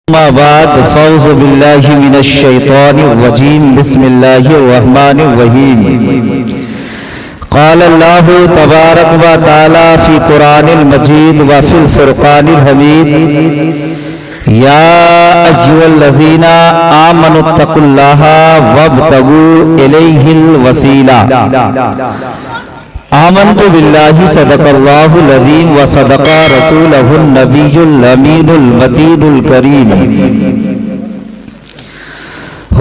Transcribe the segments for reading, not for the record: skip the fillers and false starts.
अम्मा बाद फ़ौज़ु बिल्लाहि मिनश शैतानिर रजीम बिस्मिल्लाहिर रहमानिर रहीम। क़ाल अल्लाहु तबारक व तआला फ़ी क़ुरानिल मजीद व फ़िल फ़ुरक़ानिल हमीद या अय्युहल्लज़ीना आमनुत्तक़ुल्लाहा वब्तगू इलैहिल वसीला। आमन्तु बिल्लाहि सदक़ल्लाहुल अज़ीम व सदक़ा रसूलहुन नबियुल अमीनुल मतीनुल करीम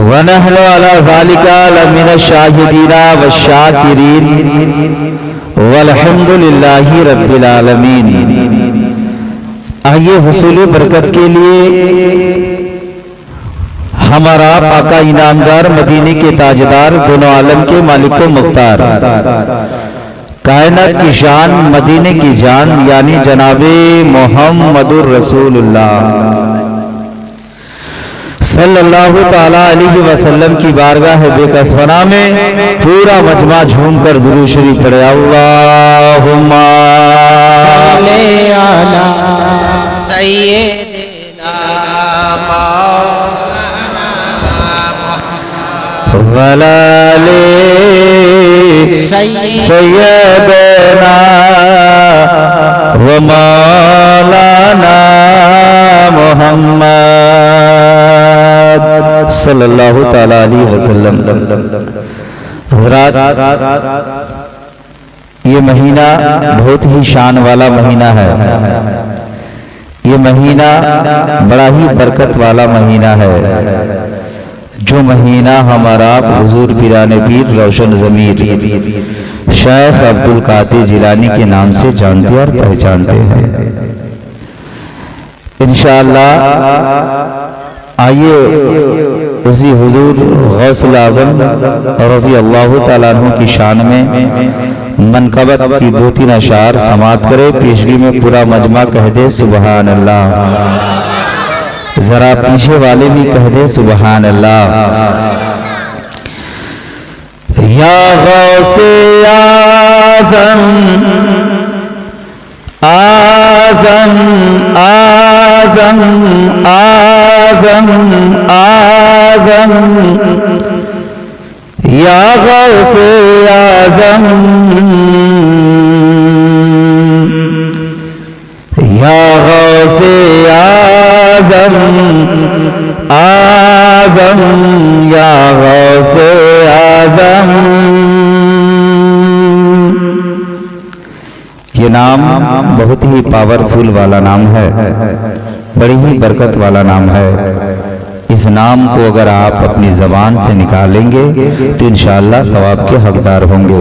व नहनु अला ज़ालिका लमिनश शाहिदीना वश्शाकिरीन वल्हम्दुलिल्लाहि रब्बिल आलमीन। आइए हुसूल बरकत के लिए हमारा पाका इनामदार मदीने के ताजदार दोनों आलम के मालिक व मुख्तार कायनात की शान मदीने की जान यानी जनाबे मोहम्मदुर रसूलुल्लाह सल्लल्लाहु ताला अलैहि वसल्लम की बारगाह बेकसफना में पूरा मजमा झूम कर दुरूद शरीफ पढ़े। अल्लाहुम्मा सल्ली अला सय्यिदिना मौलाना सय्यदना व मौलाना मुहम्मद सल्लल्लाहु ताला अलैहि वसल्लम। हज़रात, ये महीना बहुत ही शान वाला महीना है। ये महीना बड़ा ही बरकत वाला महीना है। जो महीना हमारा हुजूर पीराने पीर रोशन ज़मीर शेख अब्दुल कादिर जिलानी के नाम से जानते और पहचानते हैं। इंशाअल्लाह आइए उसी हुजूर गौसुल आज़म रज़ी अल्लाह तआला अन्हु की शान में मनक़बत की 2-3 अशार समात करे। पेशगी में पूरा मजमा कह दे सुबहान अल्लाह। जरा पीछे वाले भी कह दे सुबहान अल्लाह। या गौसे आज़म आज़म आज़म आज़म आज़म या गौसे आज़म या गौसे आज़म आज़म या गौसे आज़म। ये नाम बहुत ही पावरफुल वाला नाम है, बड़ी ही बरकत वाला नाम है। इस नाम को अगर आप अपनी ज़बान से निकालेंगे तो इंशाअल्लाह सवाब के हकदार होंगे।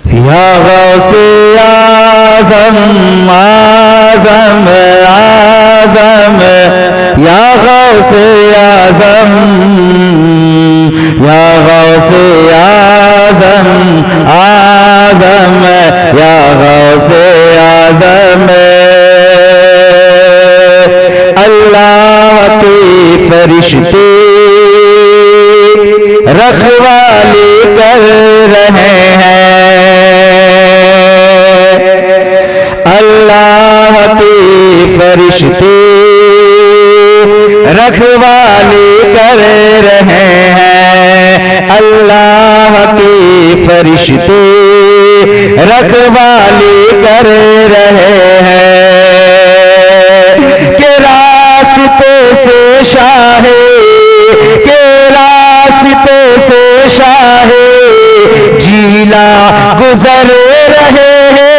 या गौसे आज़म आज़म आज़म या गौसे आज़म या गौसे आज़म आज़म या गौसे आज़म। अल्लाह के फरिश्ते रखवाली कर रहे हैं। अल्लाह के फरिश्ते रखवाली कर रहे हैं। अल्लाह के फरिश्ते रखवाली कर रहे हैं। के रास्ते से शाहे के रास्ते से शाहे जीला गुजर रहे हैं।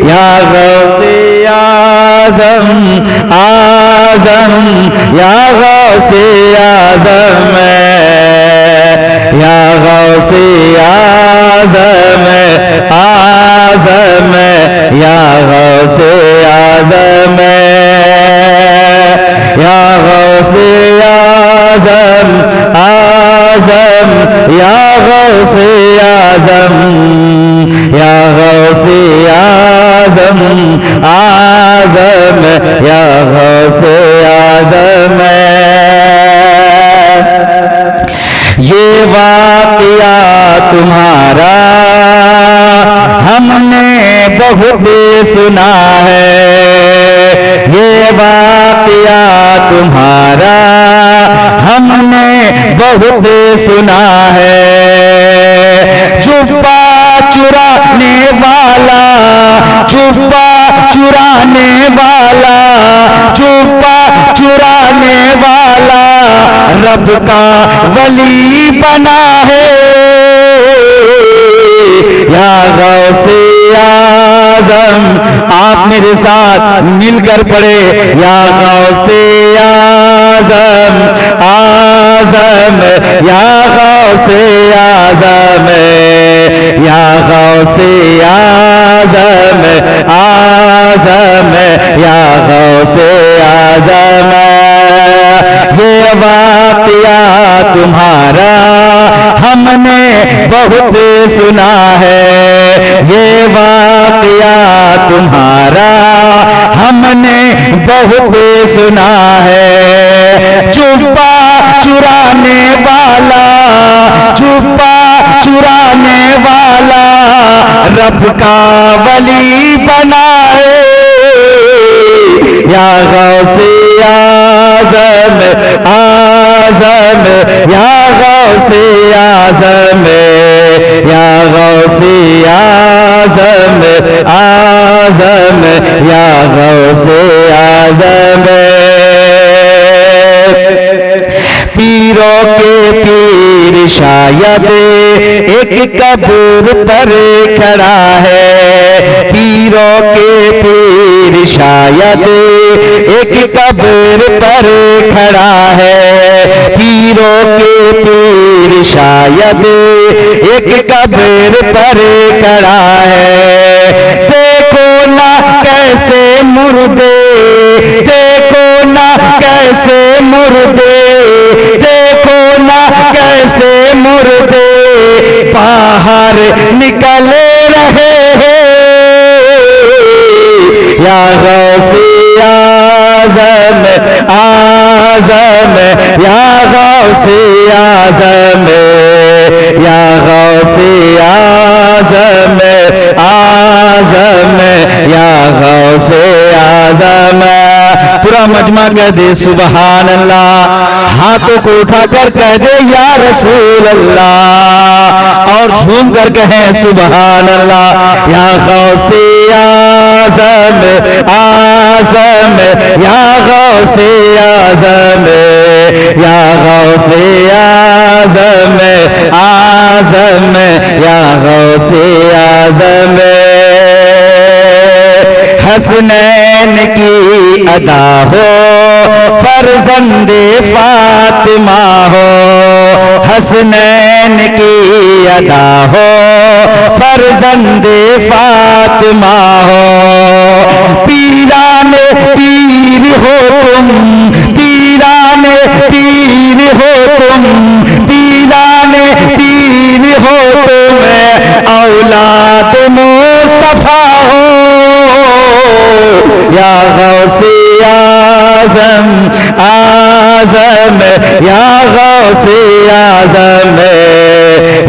या गौसे आज़म आज़म या गौसे आज़म या गौसे आज़म आज़म या गौसे आज़म या गौसे आज़म आज़म या गौसे आज़म या गौसे आज़म आज़म या गौसे आज़म। ये वाक़या तुम्हारा हमने बहुत सुना है, तुम्हारा हमने बहुत सुना है। जुब्बा चुराने वाला, जुब्बा चुराने वाला, जुब्बा चुराने वाला रब का वली बना है। या गौसे आज़म, आप मेरे साथ मिलकर पढ़े, या गौसे आज़म, आज़म, या गौसे आज़म, या गौसे आज़म, आज़म, या गौसे आज़म। ये वाक़या तुम्हारा हमने बहुत सुना है। ये वाक़या तुम्हारा हमने बहुत सुना है। जुब्बा चुराने वाला, जुब्बा चुराने वाला रब का वली बनाए। या गौसे आज़म, आज़म, या गौसे आज़म, या गौसे आज़म, आज़म, या गौसे आज़म। पीरों के पीर शायद एक कब्र पर खड़ा है। पीरों के पीर शायद एक कब्र पर खड़ा है। पीरों के पीर शायद एक कब्र पर खड़ा है। देखो ना कैसे मुर्दे, देखो ना कैसे मुर्दे, देखो ना कैसे मुर्दे बाहर निकल रहे हैं। या गौसे आज़म, आज़म, या गौसे आज़म, या गौसे आज़म, आज़म, या गौसे आज़म। पूरा मजमा कह दे सुबहान अल्लाह, हाथों को उठाकर कह दे या रसूल अल्लाह, और झूम कर कहें सुबहान अल्लाह। या गौसे आज़म, आज़म, या गौसे आज़म, या गौसे आज़म, आज़म, या गौसे आज़म। हसनैन की अदा हो, फर्जंदे फातिमा हो। हसनैन की अदा हो, फर्जंदे फातिमा हो। पीराने पीर हो तुम, पीराने पीर हो तुम, पीराने पीर हो तुम, औलाद मुस्तफा हो। या गौसे आज़म, आज़म, या गौसे आज़म,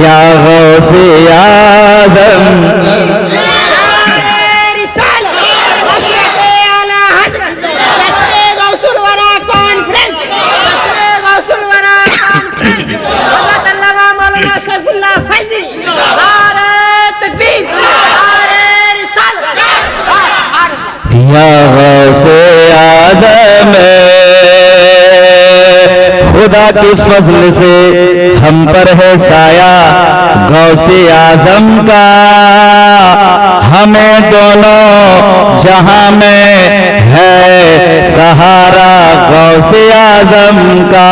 या गौसे आज़म। या गौसे आज़म, खुदा के फजल से हम पर है साया गौसे आज़म का। हमें दोनों जहां में है सहारा गौसे आज़म का।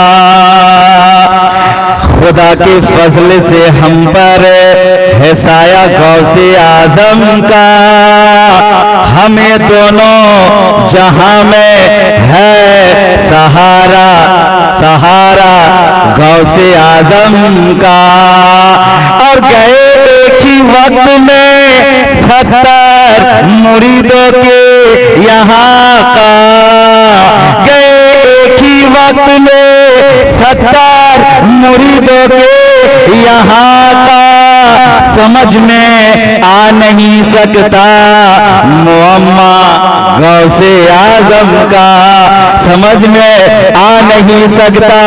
खुदा के फजल से हम पर है साया गौसे आज़म का। हमें दोनों जहां में है सहारा, सहारा गौसे आज़म का। और गए एक ही वक्त में 70 मुरीदों के यहाँ का। गए एक ही वक्त में 70 मुरीदों के यहाँ का। समझ में आ नहीं सकता मुअम्मा गौसे आज़म का। समझ में आ नहीं सकता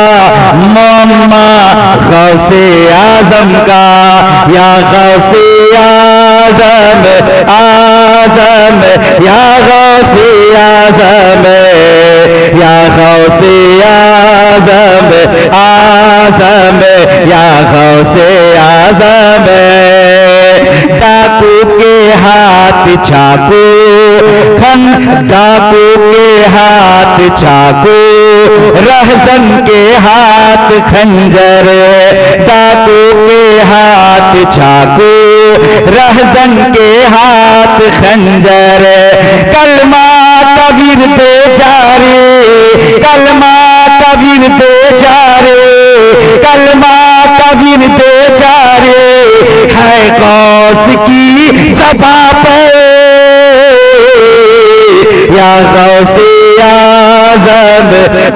मुअम्मा गौसे आजम का। या गौसे आजम आजम या गौसे आजम या गौसे आजम आजम या गौसे आजम। डाकू के हाथ चाकू डाकू के हाथ चाकू रहजन के हाथ खंजर। डाकू के हाथ चाकू रहजन के हाथ खंजर। कलमा कबीर दे जारे कलमा कबीर दे जारे कलमा कबीर दे जारे है गौस की सभा पर। या गौसे आजम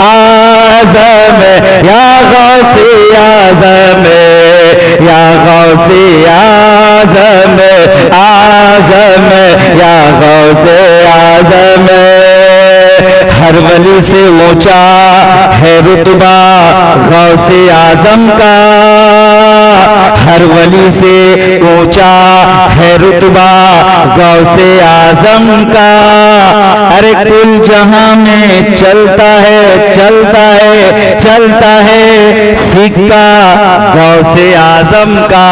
आजम या गौसे आजम या गौसे आजम आजम या गौसे आजम। हर वली से ऊंचा है रुतबा गौसे आजम का। हर वली से ऊंचा है रुतबा गौसे आजम का। अरे कुल जहां में चलता है चलता है चलता है सिक्का गौसे आजम का।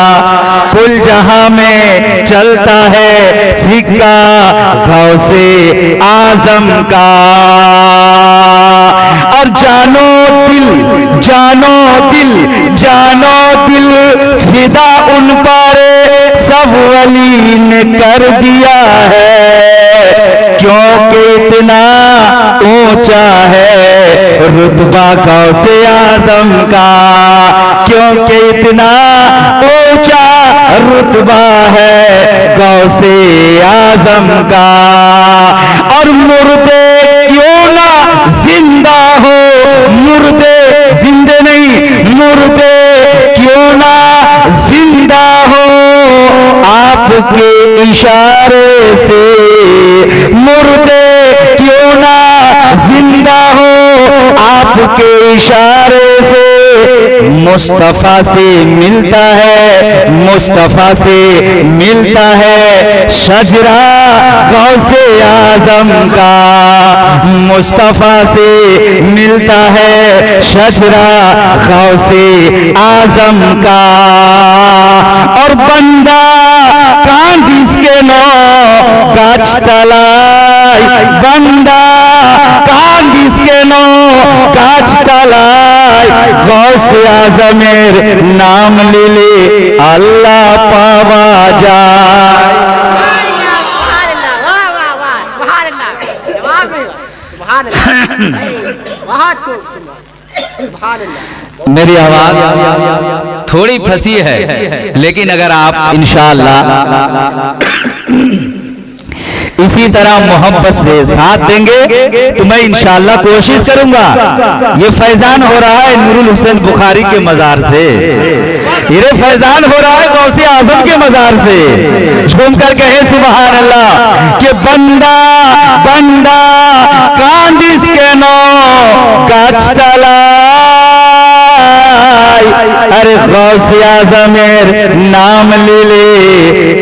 कुल जहां में चलता है सिक्का गौसे आजम का। और जानो दिल जानो दिल जानो दिल फिदा उन पर सब वली ने कर दिया है। क्योंकि इतना ऊंचा है रुतबा गौसे आजम का। क्योंकि इतना ऊंचा रुतबा है गौसे आजम का। और मुर्दे क्यों ना जिंदा हो मुर्दे जिंदे नहीं मुर्दे क्यों ना जिंदा हो आपके इशारे से। मुर्दे क्यों ना जिंदा हो आपके इशारे से। मुस्तफा से मिलता है मुस्तफा से मिलता है शजरा गौसे आजम का। मुस्तफा से मिलता है शजरा गौसे आजम का। और बंदा कांदिस के नो गाछ तलाई बंदा कांदिस के नो गाछ तलाई गौसे आजमेर नाम ले ले अल्लाह पावा जाए। मेरी आवाज थोड़ी फंसी है लेकिन अगर आप इंशाअल्लाह इसी तरह मोहब्बत से साथ देंगे तो मैं इंशाअल्लाह कोशिश करूंगा। ये फैजान हो रहा है नूरुल हुसैन बुखारी के मजार से। ये फैजान हो रहा है गौसे आजम के मजार से। झूमकर कहे सुभान अल्लाह कि बंदा बंदा कांदिस के नो गाछ अरे गौसे आजमेर नाम ले ले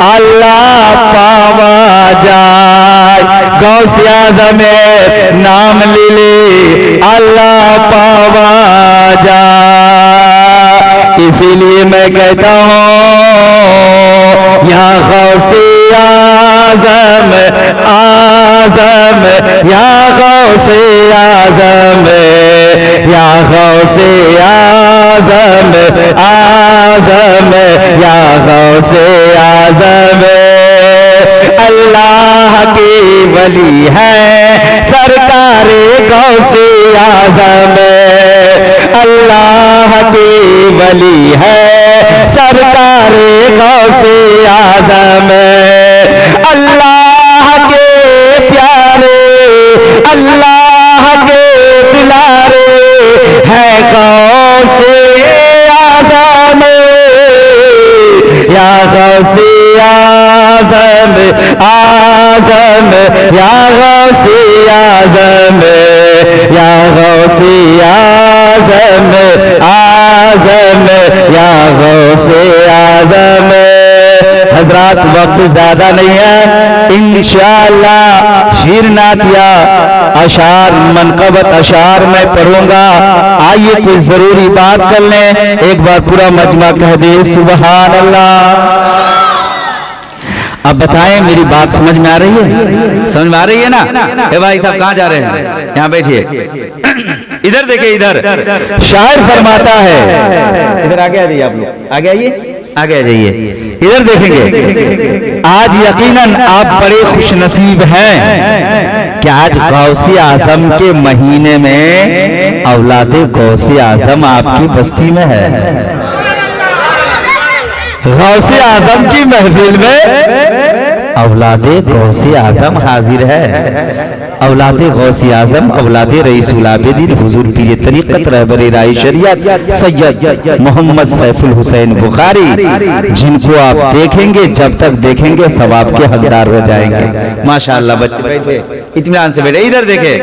अल्लाह पावा जाए। गौसे आजमेर नाम ले ले अल्लाह पावा जाए। इसीलिए मैं कहता हूँ या गौसे आजम आजम या गौसे आजम या गौसे आजम आजम या गौसे आजम। अल्लाह की वली है सरकारे गौसे आजम। अल्लाह की वली है सरकारे गौसे आजम। अल्लाह के प्यारे अल्लाह के दुलारे है गौसे आजम। या गौसे आजम आजम या गौसे आजम या गौसे आज़म आज़म या गौसे आज़म। हजरात वक्त ज्यादा नहीं है, इंशाअल्लाह शीरनातिया अशार मनकबत अशार में पढ़ूंगा। आइए कोई जरूरी बात कर लें, एक बार पूरा मजमा कह दे सुबहान अल्लाह। अब बताएं मेरी बात समझ में आ रही है? समझ में आ रही है ना? ए भाई साहब कहाँ जा रहे हैं? यहाँ बैठिए, इधर देखिए, इधर शायर फरमाता है, इधर आगे आ जाइए आप लोग, आगे आइए, आगे आ जाइए, इधर देखेंगे। आज यकीनन आप बड़े खुशनसीब हैं कि आज गौसे आजम के महीने में औलादे गौसे आजम आपकी बस्ती में है। गौसे आजम की महफिल में औलादे गौसे आजम हाजिर है। औलादे गौसे आजम औलादे रईसुल आबिदीन हुजूर पीर तरीक़त रहबरे राय शरीयत सैयद मोहम्मद सैफुल हुसैन बुखारी, जिनको आप देखेंगे, जब तक देखेंगे सवाब के हकदार हो जाएंगे। माशाअल्लाह बच्चे बैठे, इत्मीनान से बैठे, इधर देखे।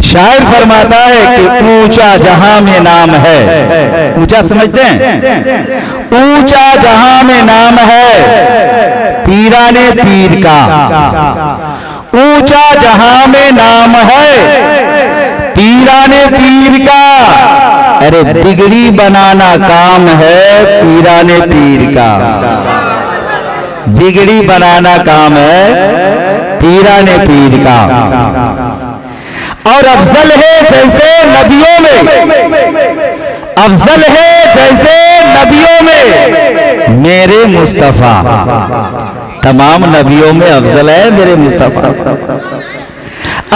शायर फरमाता है कि ऊंचा जहां में नाम है, ऊंचा समझते हैं? ऊंचा जहां में नाम है पीराने पीर का, ऊंचा जहां में नाम है पीराने पीर का। अरे बिगड़ी बनाना काम है पीराने पीर का, बिगड़ी बनाना काम है पीराने पीर का। और अफजल है जैसे नबियों में, अफजल है जैसे नबियों में मेरे मुस्तफा, तमाम नबियों में अफजल है मेरे मुस्तफा।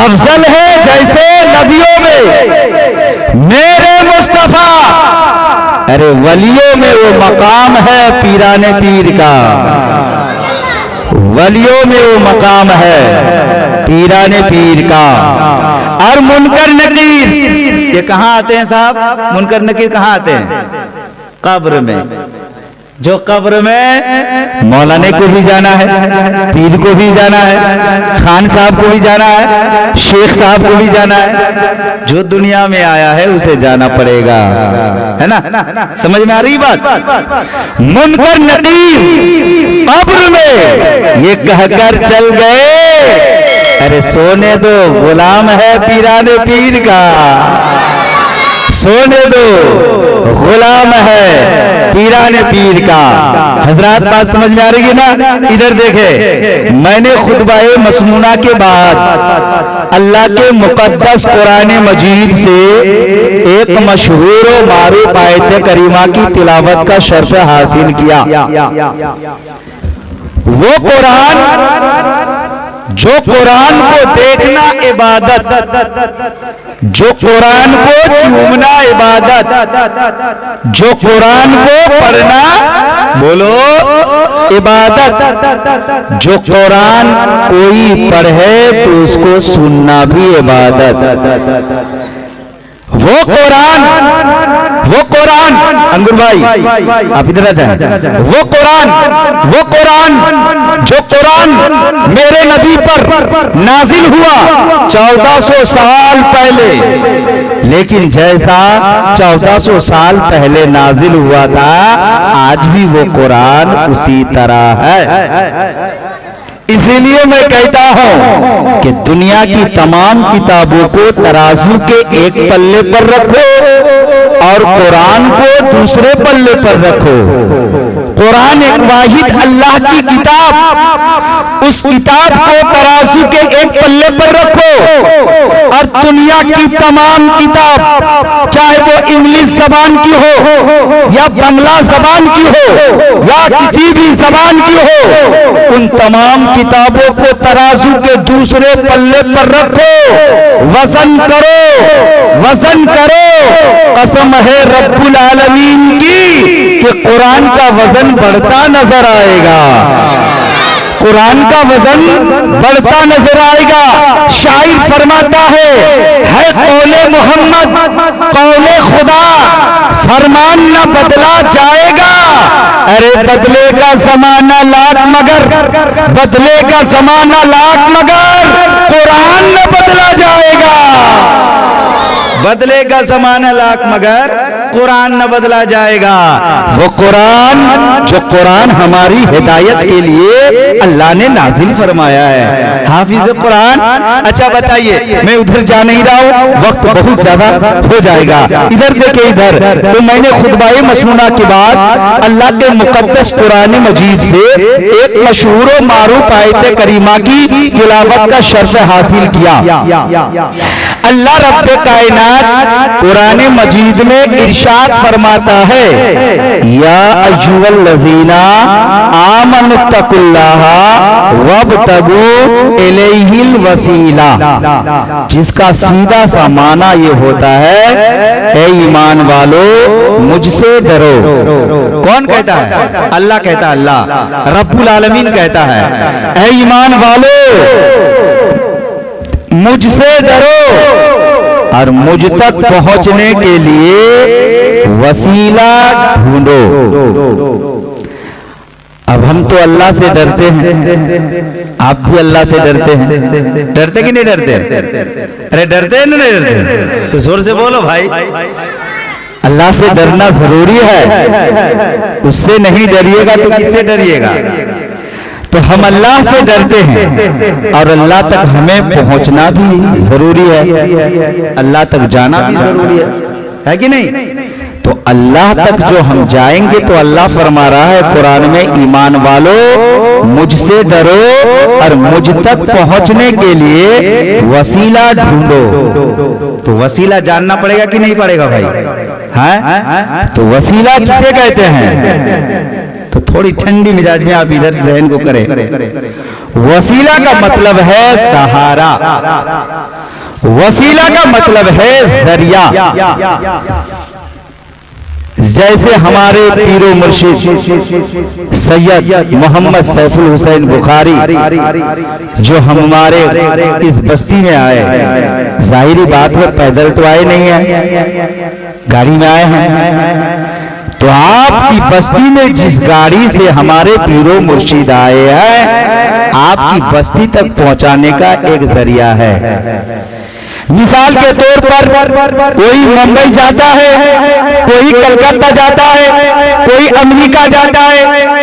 अफजल है जैसे नबियों में मेरे मुस्तफा। अरे वलियों में वो मकाम है पीराने पीर का, वलियों में वो मकाम है पीराने पीर का। और मुनकर नकीर ये कहाँ आते हैं साहब? मुनकर नकीर कहाँ आते हैं? कब्र में। जो कब्र में मौलाने को भी जाना है, पीर को भी जाना है, खान साहब को भी जाना है, शेख साहब को भी जाना है। जो दुनिया में आया है उसे जाना पड़ेगा, है ना? समझ में आ रही बात? मुनकर नकीर कब्र में ये कहकर चल गए, अरे सोने दो गुलाम है पीराने पीर का, सोने दो गुलाम है पीराने पीर का। हजरात बात समझ में आ रही है ना? इधर देखे, मैंने खुतबाए मसनूना के बाद अल्लाह के मुकद्दस कुरान मजीद से एक मशहूर और मारूफ आयत करीमा की तिलावत का शर्फ हासिल किया। वो कुरान जो कुरान को देखना इबादत, जो कुरान को चूमना इबादत, जो कुरान को पढ़ना बोलो इबादत, जो कुरान कोई पढ़े तो उसको सुनना भी इबादत। वो कुरान अंगुर भाई आप इधर आ जाएं। वो कुरान जो कुरान मेरे नबी पर नाजिल हुआ 1400 साल पहले, लेकिन जैसा 1400 साल पहले नाजिल हुआ था आज भी वो कुरान उसी तरह है। इसीलिए मैं कहता हूं कि दुनिया की तमाम किताबों को तराजू के एक पल्ले पर रखो और कुरान को दूसरे पल्ले पर रखो। कुरान एक वाहिद अल्लाह की किताब, उस किताब को तराजू के एक पल्ले पर रखो और दुनिया की तमाम किताब, चाहे वो इंग्लिश जबान की हो या बंगला जबान की हो या किसी भी जबान की हो, उन तमाम किताबों को तराजू के दूसरे पल्ले पर रखो, वजन करो, वजन करो। कसम है रब्बुल आलमीन की कि कुरान का वजन बढ़ता नजर आएगा, कुरान का वजन बढ़ता नजर आएगा। शायर फरमाता है कौले मोहम्मद कौले खुदा, फरमान न बदला जाएगा। अरे बदलेगा जमाना लाख मगर, बदलेगा जमाना लाख मगर कुरान न बदला जाएगा। बदलेगा ज़माना लाख मगर कुरान न बदला जाएगा। वो कुरान जो कुरान हमारी हिदायत के लिए अल्लाह ने नाजिल फरमाया है। हाफिज कुरान, अच्छा बताइए, मैं उधर जा नहीं रहा हूँ, वक्त बहुत ज्यादा हो जाएगा। इधर देखिए, इधर तो मैंने खुतबाए मसनूना के बाद अल्लाह के मुकद्दस कुरान मजीद से एक मशहूर और मारूफ आयत करीमा की तिलावत का शर्फ हासिल किया। अल्लाह रब्ब कायनात कुरान मजीद में इरशाद फरमाता है, या अय्युहल्लज़ीना आमनुत्तकुल्लाह वब्तगू इलैहिल वसीला, जिसका सीधा सा माना ये होता है, ए ईमान वालों मुझसे डरो। कौन कहता है? अल्लाह कहता है, अल्लाह रब्बुल आलमीन कहता है, ए ईमान वालों मुझसे डरो और मुझ तक पहुंचने के लिए वसीला ढूंढो। अब हम तो अल्लाह से डरते हैं, आप भी अल्लाह से डरते हैं, डरते कि नहीं डरते? अरे डरते हैं ना, नहीं डरते? तो जोर से बोलो भाई। अल्लाह से डरना जरूरी है, उससे नहीं डरिएगा तो किससे डरिएगा? तो हम अल्लाह से डरते हैं और अल्लाह तक हमें पहुंचना भी जरूरी है, अल्लाह तक जाना भी जरूरी है कि नहीं? तो अल्लाह तक जो हम जाएंगे तो अल्लाह फरमा रहा है कुरान में, ईमान वालों मुझसे डरो और मुझ तक पहुंचने के लिए वसीला ढूंढो। तो वसीला जानना पड़ेगा कि नहीं पड़ेगा भाई? हाँ, तो वसीला किसे कहते हैं? तो थोड़ी ठंडी मिजाज में आप इधर जहन को करें। वसीला का मतलब है सहारा, वसीला का मतलब है जरिया। जैसे हमारे पीरो मुर्शिद सैयद मोहम्मद सैफुल हुसैन बुखारी जो हमारे इस बस्ती में आए, जाहिरी बात है पैदल तो आए नहीं है, गाड़ी में आए हैं। तो आपकी बस्ती में जिस गाड़ी से हमारे पीरो मुर्शिद आए हैं, आपकी बस्ती तक पहुंचाने का एक जरिया है। मिसाल के तौर पर कोई मुंबई जाता है, कोई कलकत्ता जाता है, कोई अमेरिका जाता है,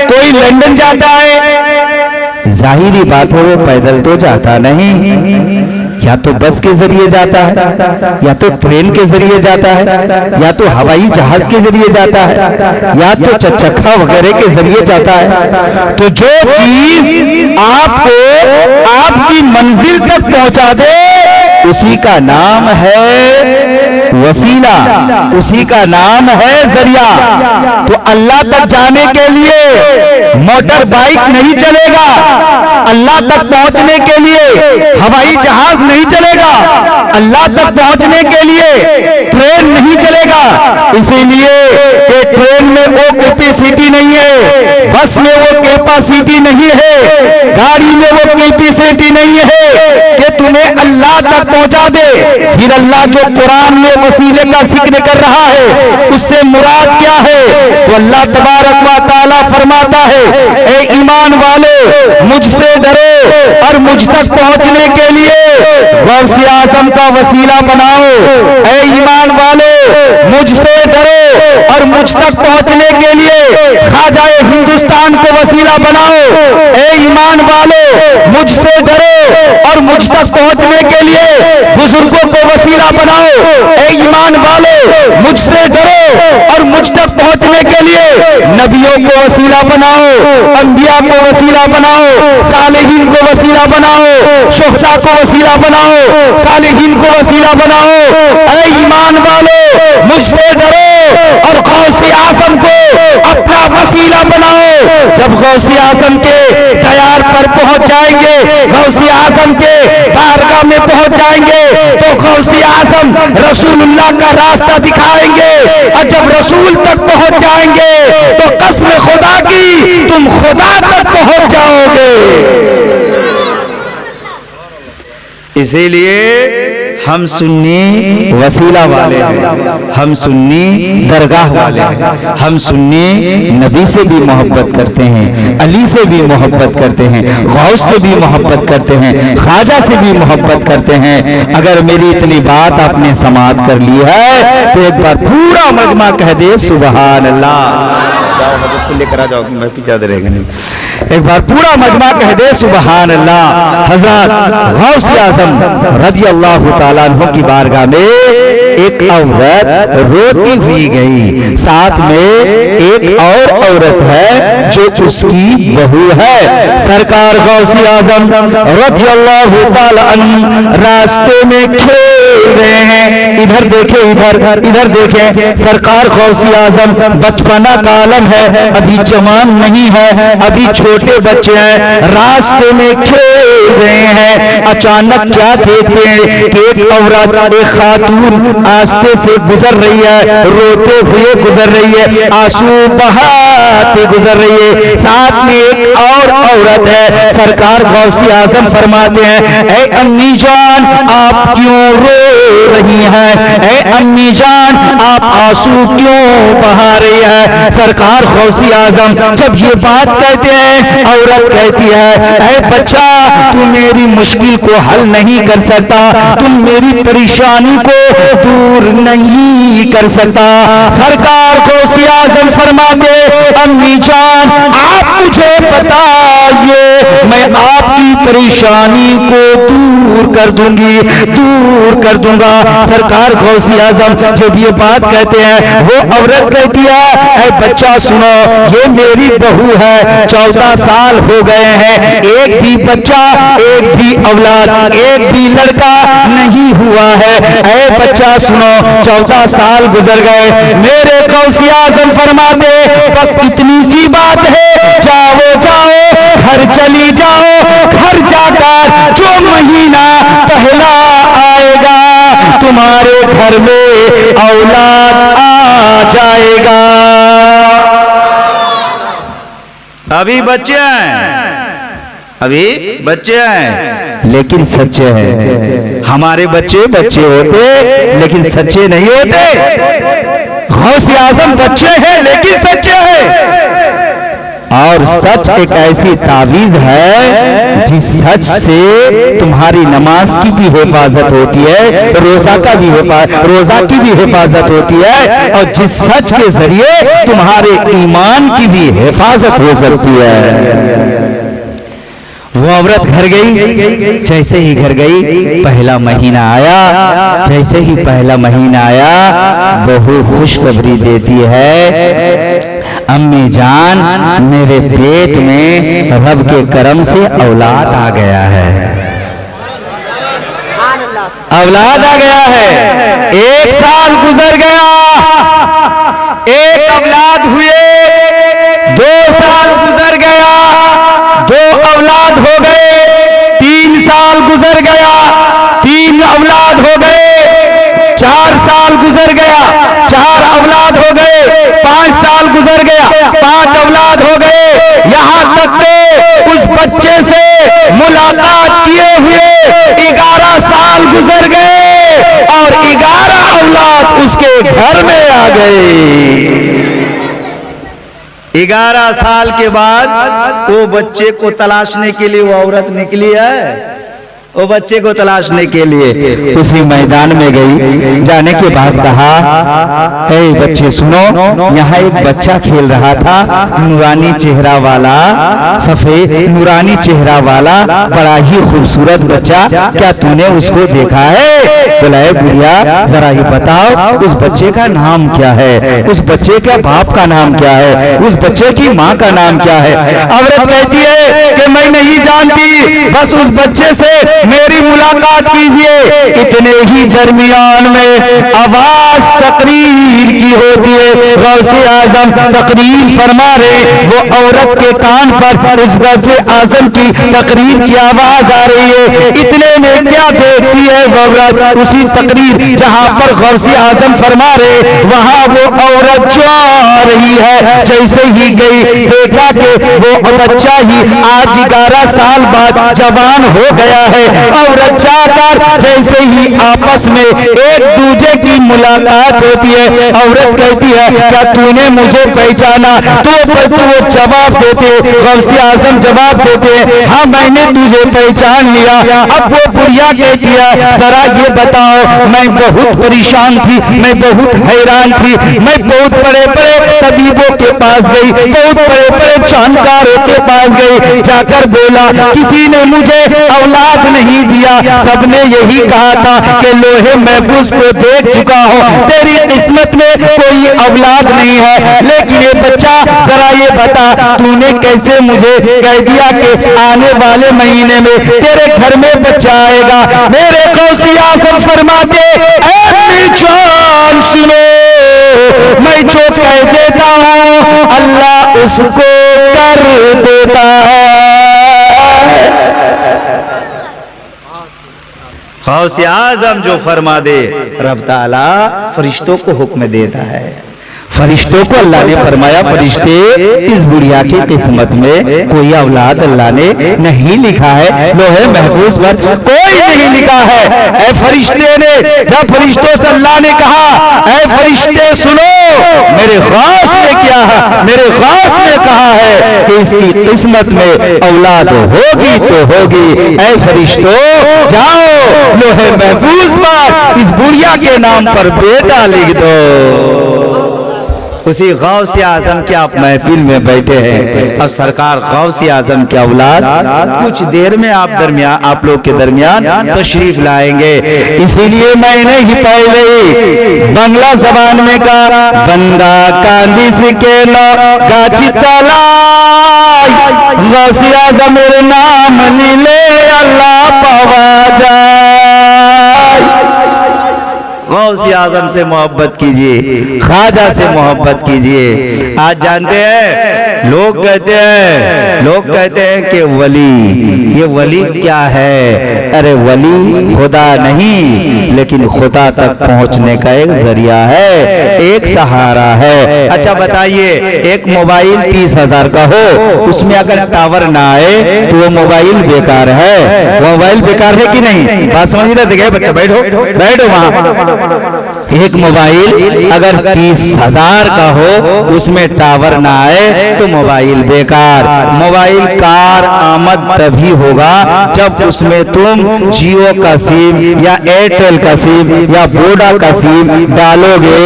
कोई लंदन जाता है। जाहिरी बात है वो पैदल तो जाता नहीं, या तो बस के जरिए जाता है, या तो ट्रेन के जरिए जाता है, या तो हवाई जहाज के जरिए जाता है, या तो चक्का वगैरह के जरिए जाता है। तो जो चीज आपको आपकी मंजिल तक पहुंचा दे उसी का नाम है वसीला, उसी का नाम है जरिया। तो अल्लाह तक जाने के लिए मोटर बाइक नहीं चलेगा, अल्लाह तक पहुंचने के लिए हवाई जहाज नहीं चलेगा, अल्लाह तक पहुंचने के लिए ट्रेन नहीं चलेगा। इसीलिए कि ट्रेन में वो कैपेसिटी नहीं है, बस में वो कैपेसिटी नहीं है, गाड़ी में वो कैपेसिटी नहीं है कि तुम्हें अल्लाह तक पहुंचा दे। फिर अल्लाह जो कुरान में वसीले का जिक्र कर रहा है उससे मुराद क्या है? तो अल्लाह तबारक व तआला फरमाता है, ए ईमान वाले मुझसे डरो और मुझ तक पहुंचने के लिए गौसे आजम का वसीला बनाओ। ए ईमान वाले मुझसे डरो और मुझ तक पहुंचने के लिए ख्वाजाए हिंदुस्तान को वसीला बनाओ। ए ईमान वाले मुझसे डरो और मुझ तक पहुंचने के लिए बुजुर्गों को वसीला बनाओ। ए ईमान वाले मुझसे डरो और मुझ तक पहुंचने के लिए नबियों को वसीला बनाओ, अंबिया को वसीला बनाओ, सालेहीन को वसीला बनाओ, शुहदा को वसीला बनाओ, सालेहीन को वसीला बनाओ। ऐ ईमान वाले मुझसे डरो और गौसे आजम को अपना वसीला बनाओ। जब गौसे आजम के दयार पर पहुंच जाएंगे, गौसे आजम के बारगाह में पहुंच जाएंगे तो गौसे आजम रसूलुल्लाह का रास्ता दिखाएंगे, और जब रसूल तक पहुंच जाएंगे तो कसम खुदा की तुम खुदा तक पहुंच जाओगे। इसीलिए हम सुन्नी वसीला वाले हैं, हम सुन्नी दरगाह वाले हैं, हम सुन्नी नबी से भी मोहब्बत करते हैं, अली से भी मोहब्बत करते हैं, गौस से भी मोहब्बत करते हैं, ख्वाजा से भी मोहब्बत करते हैं। अगर मेरी इतनी बात आपने समाप्त कर ली है तो एक बार पूरा मजमा कह दे सुभान अल्लाह। जाओ हजरत को लेकर आ जाओ, मैं पीछे रहेगा नहीं। एक बार पूरा मजमा कह दे सुभान अल्लाह। हजरत गौस आज़म रज़ी अल्लाह ताला अन्हु की बारगाह में एक औरत रोती हुई गई, साथ में एक और औरत है जो उसकी बहू है। सरकार गौस आज़म रज़ी अल्लाह ताला अन्हु रास्ते में खेल रहे हैं, इधर देखे इधर देखे। सरकार गौस आज़म बचपना का आलम है, अभी जवान नहीं है, अभी छोटे बच्चे हैं, रास्ते में खेल रहे हैं। अचानक क्या देखते हैं कि एक औरत, एक खातून आस्ते से गुजर रही है, रोते हुए गुजर रही है, आंसू बहाते गुजर रही है। साथ में एक और औरत है। सरकार गौसी आजम फरमाते हैं, ऐ अम्मी जान आप क्यों रो रही हैं? ऐ अम्मी जान आप आंसू क्यों बहा रही है? सरकार गौसी आजम जब ये बात कहते हैं, औरत कहती है, ऐ बच्चा तू मेरी मुश्किल को हल नहीं कर सकता, तुम मेरी परेशानी को दूर नहीं कर सकता। सरकार गौसी आजम फरमाते, अम्मी जान आप मुझे बताइए, मैं आपकी परेशानी को दूर कर दूंगी, दूर कर दूंगा। सरकार गौसी आजम जब ये बात कहते हैं, वो औरत कहती है, ऐ बच्चा सुनो, ये मेरी बहू है, 14 साल हो गए हैं, एक भी बच्चा, एक भी औलाद, एक भी लड़का नहीं हुआ है। ऐ बच्चा सुनो, 14 साल गुजर गए। मेरे गौसी आज़म फरमाते, बस इतनी सी बात है, जाओ जाओ घर चली जाओ, घर जाकर जो महीना पहला आएगा तुम्हारे घर में औलाद आ जाएगा। अभी बच्चे हैं, अभी बच्चे हैं लेकिन सच्चे हैं। हमारे बच्चे बच्चे होते लेकिन सच्चे नहीं होते। गौस आजम बच्चे हैं लेकिन सच्चे हैं। और सच एक ऐसी तावीज है जिस सच से तुम्हारी नमाज की भी हिफाजत होती है, रोजा की भी हिफाजत होती है, और जिस सच के जरिए तुम्हारे ईमान की भी हिफाजत हो सकती है। वो औरत घर गई, जैसे ही घर गई पहला महीना आया, जैसे ही पहला महीना आया बहू खुशखबरी देती है, अम्मी जान मेरे पेट में रब के करम से औलाद आ गया है, औलाद आ गया है। 1 साल गुजर गया, एक औलाद हुए, 2 साल गुजर गया, 2 औलाद हो गए, 3 साल गुजर गया, 3 औलाद हो गए, 4 साल गुजर गया, 4 औलाद हो गए, 5 साल गुजर गया, 5 औलाद हो गए। यहां तक के उस बच्चे से मुलाकात किए हुए 11 साल गुजर गए और 11 औलाद उसके घर में आ गए। 11 साल के बाद वो बच्चे को तलाशने के लिए वो औरत निकली है, वो बच्चे को तलाशने के लिए उसी मैदान में गई। जाने के बाद कहा, ए बच्चे सुनो, यहाँ एक बच्चा खेल रहा था, नूरानी चेहरा वाला, सफेद नूरानी चेहरा वाला, बड़ा ही खूबसूरत बच्चा, क्या तूने उसको देखा है? बोला, बुढ़िया जरा ये बताओ उस बच्चे का नाम क्या है, उस बच्चे के बाप का नाम क्या है, उस बच्चे की माँ का नाम क्या है? औरत कहती है कि मैं नहीं जानती, बस उस बच्चे से मेरी मुलाकात कीजिए। इतने ही दरमियान में आवाज तकरीर की होती है। गौसे आजम तकरीर फरमा रहे, वो औरत के कान पर उस गौसे आजम की तकरीर की आवाज आ रही है। इतने में क्या देखती है वो औरत, उसी तकरीर जहां पर गौसे आजम फरमा रहे वहां वो औरत जो आ रही है, जैसे ही गई देखा कि वो बच्चा ही आज 11 साल बाद जवान हो गया है। औरत जाकर जैसे ही आपस में एक दूसरे की मुलाकात होती है, औरत कहती है क्या तूने मुझे पहचाना? तो वो जवाब देते, गौसे आजम जवाब देते हाँ मैंने तुझे पहचान लिया। अब वो बुढ़िया कहती है जरा ये बताओ, मैं बहुत परेशान थी, मैं बहुत हैरान थी, मैं बहुत बड़े बड़े तबीबों के पास गई, बहुत बड़े बड़े जानकारों के पास गई, जाकर बोला किसी ने मुझे औलाद नहीं दिया, सबने यही कहा था कि लोहे महफूज को देख चुका हो, तेरी किस्मत में कोई औलाद नहीं है। लेकिन ये बच्चा जरा ये बता तूने कैसे मुझे कह दिया कि आने वाले महीने में तेरे घर में बच्चा आएगा? मेरे गौसे आजम फरमाते सुनो, मैं जो कह देता हूं अल्लाह उसको कर देता है। गौसे आजम जो फरमा दे रब ताला फरिश्तों को हुक्म देता है। फरिश्तों को अल्लाह ने फरमाया फरिश्ते इस बुढ़िया की किस्मत में कोई औलाद अल्लाह ने नहीं लिखा है, लोहे महफूज पर कोई नहीं लिखा है। ऐ फरिश्ते ने, जब फरिश्तों से अल्लाह ने कहा ऐ फरिश्ते सुनो, मेरे गौस ने क्या है, मेरे गौस ने कहा है कि इसकी किस्मत में औलाद होगी तो होगी। ऐ फरिश्तों जाओ लोहे महफूज पर इस बुढ़िया के नाम पर बेटा लिख दो। उसी गौसे आजम के आप महफिल में बैठे हैं और सरकार गौसे आजम के औलाद कुछ देर में आप लोग के दरमियान तशरीफ लाएंगे। इसीलिए मैंने ही पहले बांग्ला जबान में कहा बंदा कांदिस के लो गाची तलाई, गौसे आजम मेरे नाम लीले अल्लाह पावा जाए। गौसे आजम से मोहब्बत कीजिए, ख्वाजा से मोहब्बत कीजिए। आज जानते हैं लोग कहते हैं कि वली, ये वली क्या है? अरे वली खुदा नहीं, लेकिन खुदा तक पहुंचने का एक जरिया है, एक सहारा है। अच्छा बताइए, एक मोबाइल 30,000 का हो, उसमें अगर टावर ना आए तो वो मोबाइल बेकार है। मोबाइल बेकार है कि नहीं? बात समझ रहे थे बच्चा? बैठो बैठो वहां। एक मोबाइल अगर 30,000 का हो, उसमें टावर ना आए तो मोबाइल बेकार। मोबाइल कार आमद तभी होगा जब उसमें तुम जियो का सिम या एयरटेल का सिम या वोडा का सिम डालोगे।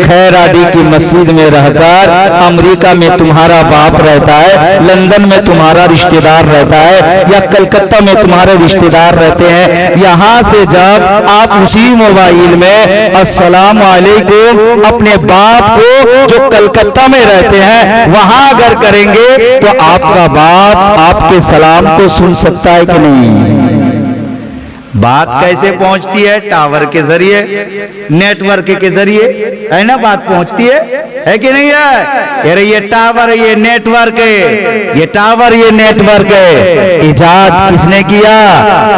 खैराडी की मस्जिद में रहकर अमेरिका में तुम्हारा बाप रहता है, लंदन में तुम्हारा रिश्तेदार रहता है, या कलकत्ता में तुम्हारे रिश्तेदार रहते हैं। यहाँ से जब आप उसी मोबाइल में अस्सलाम वालेकुम अपने बाप को जो कलकत्ता में रहते हैं वहां अगर करेंगे तो आपका बाप आपके सलाम को सुन सकता है कि नहीं? बात कैसे पहुंचती है? टावर के जरिए, नेटवर्क के जरिए है ना बात पहुंचती है कि नहीं है? अरे ये टावर, ये नेटवर्क है, ये टावर, ये नेटवर्क है। इजाद किसने किया?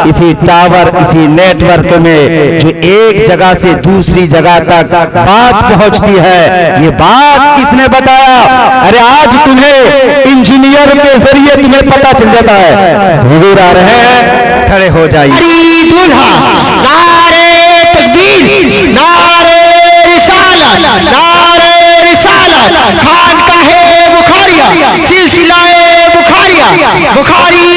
इसी टावर, इसी नेटवर्क में जो एक जगह से दूसरी जगह तक बात पहुंचती है, ये बात किसने बताया? अरे आज तुम्हें इंजीनियर के जरिए तुम्हें पता चल जाता है। हुजूर आ रहे हैं, खड़े हो जाइए। नारे तकबीर, नारे रिसालत, नारे रिसालत, खानकाहे बुखारिया, सिलसिलाए बुखारिया, बुखारी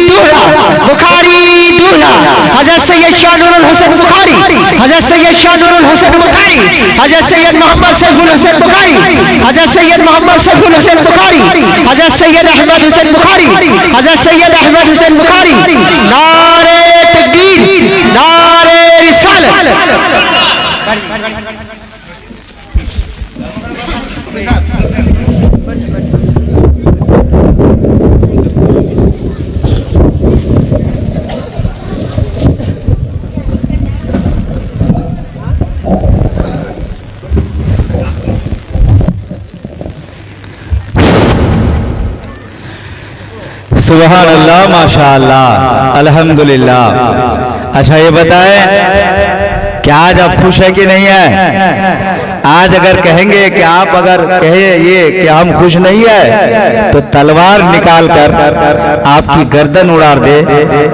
दूल्हा, बुखारी दूल्हा, हजरत सैयद शाह नूरुल हुसैन बुखारी, हजरत सैयद शाह नूरुल हुसैन बुखारी, हजरत सैयद मोहम्मद सैफुल हुसैन बुखारी, हजरत सैयद मोहम्मद सैफुल हुसैन बुखारी, हजरत सैयद अहमद हुसैन बुखारी, हजरत सैयद अहमद हुसैन बुखारी। नारे तकबीर, नारे रिसालत। सुभान अल्लाह, माशाअल्लाह, अल्हम्दुलिल्लाह। अच्छा ये बताएं क्या आज आप खुश है कि नहीं है? आज अगर कहेंगे कि आप अगर कहे ये कि हम खुश नहीं है, तो तलवार निकाल कर आपकी गर्दन उड़ा दे,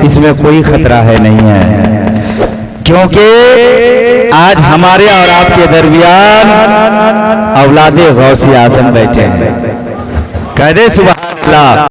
इसमें कोई खतरा है नहीं है, क्योंकि आज हमारे और आपके दरमियान औलादे गौसिया आज़म बैठे हैं। कह दे सुभान अल्लाह।